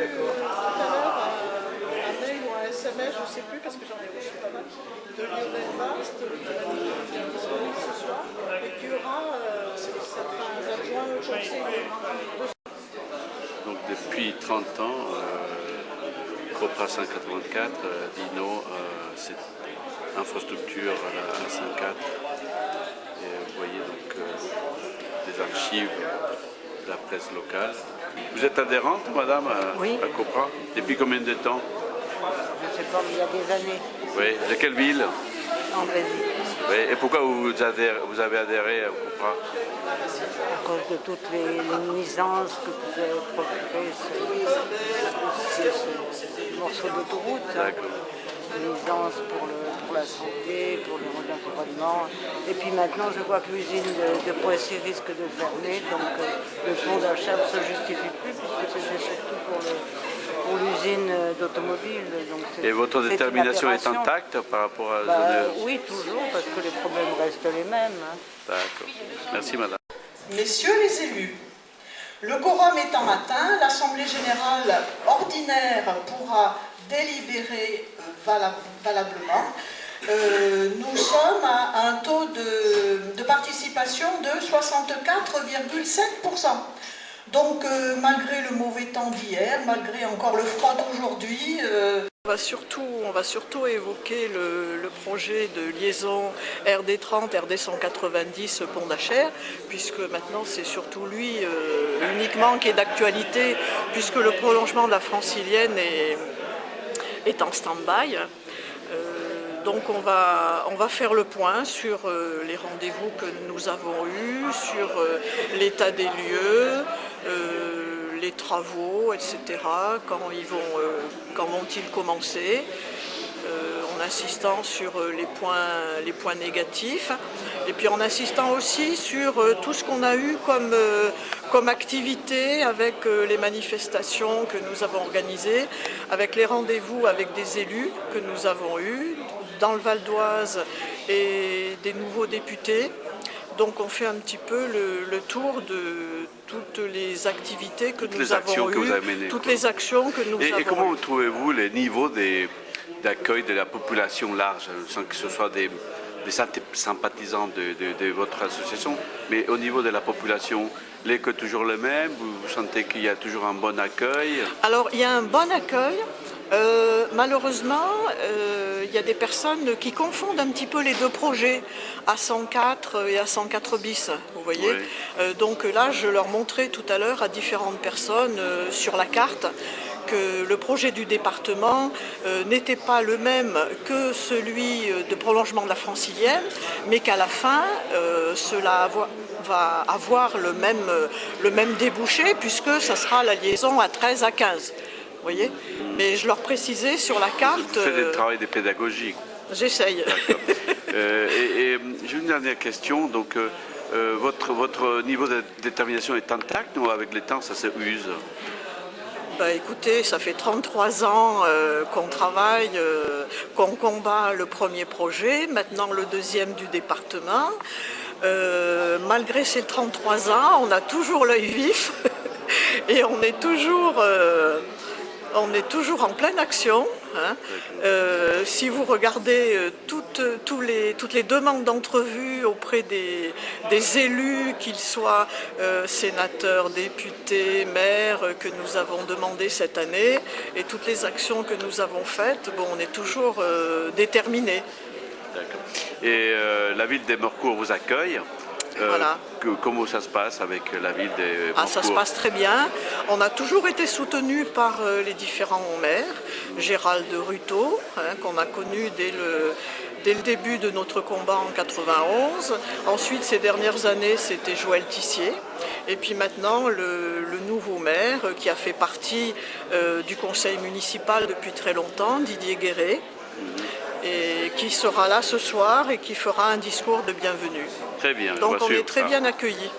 d'accord. Tout à l'heure, un mail ou un SMS, je ne sais plus, parce que j'en ai reçu pas mal, de Lionel Bast, qui m'a dit qu'il était disponible ce soir, et qu'il y aura certains adjoints au conseiller. Donc depuis 30 ans, Copra 184, Dino, cette infrastructure à la 104. Et vous voyez donc des archives de la presse locale. Vous êtes adhérente, madame, Oui. à Copra? Depuis combien de temps? Je ne sais pas, mais il y a des années, Oui. De quelle ville? en Brésil, Oui. Et pourquoi vous avez adhéré à Copra? à cause de toutes les nuisances que pouvait procurer ce morceau d'autoroute. D'accord. Nuisances pour la santé, pour l'environnement. Et puis maintenant, je vois que l'usine de Poissy risque de fermer, donc le pont d'achat ne se justifie plus, puisque c'était surtout pour l'usine d'automobile. Et votre c'est détermination une est aberration. intacte par rapport à... Oui, toujours, parce que les problèmes restent les mêmes. Hein. D'accord. Merci, madame. Messieurs les élus, le quorum étant atteint, l'Assemblée générale ordinaire pourra délibérer valablement. Nous sommes à un taux de participation de 64,7%. Donc, malgré le mauvais temps d'hier, malgré encore le froid d'aujourd'hui... On va surtout évoquer le projet de liaison RD30, RD190 Pont d'Achères, puisque maintenant c'est surtout lui uniquement qui est d'actualité, puisque le prolongement de la francilienne est en stand-by. Donc on va faire le point sur les rendez-vous que nous avons eus, sur l'état des lieux, les travaux, etc. Quand vont-ils commencer, en insistant sur les points négatifs, et puis en insistant aussi sur tout ce qu'on a eu comme activité avec les manifestations que nous avons organisées, avec les rendez-vous avec des élus que nous avons eus dans le Val d'Oise et des nouveaux députés. Donc on fait un petit peu le tour de toutes les activités que nous avons eues, toutes les actions que nous avons eues. Et comment trouvez-vous les niveaux d'accueil de la population large, sans que ce soit des sympathisants de votre association, mais au niveau de la population, l'écho est toujours le même? Vous sentez qu'il y a toujours un bon accueil? Alors il y a un bon accueil. Malheureusement, il y a des personnes qui confondent un petit peu les deux projets, à 104 et à 104 bis, vous voyez. Oui. Donc là, je leur montrais tout à l'heure à différentes personnes sur la carte que le projet du département n'était pas le même que celui de prolongement de la francilienne, mais qu'à la fin, cela va avoir le même débouché, puisque ça sera la liaison à 13 à 15. Vous voyez, mais je leur précisais sur la carte... Vous faites du travail de pédagogie. J'essaye. Et j'ai une dernière question. Donc, votre niveau de détermination est intact ou avec le temps ça se use? Bah, écoutez, ça fait 33 ans qu'on travaille, qu'on combat le premier projet, maintenant le deuxième du département. Malgré ces 33 ans, on a toujours l'œil vif et on est toujours en pleine action. Hein. Si vous regardez toutes les demandes d'entrevues auprès des élus, qu'ils soient sénateurs, députés, maires, que nous avons demandé cette année, et toutes les actions que nous avons faites, bon, on est toujours déterminés. D'accord. Et la ville des Morcourt vous accueille. Voilà. Comment ça se passe avec la ville des Morcourt? Ça se passe très bien. On a toujours été soutenus par les différents maires. Gérald Ruteau, qu'on a connu dès le début de notre combat en 91. Ensuite, ces dernières années, c'était Joël Tissier. Et puis maintenant, le nouveau maire qui a fait partie du conseil municipal depuis très longtemps, Didier Guéret. Et qui sera là ce soir et qui fera un discours de bienvenue. Très bien. Donc on est très bien accueillis.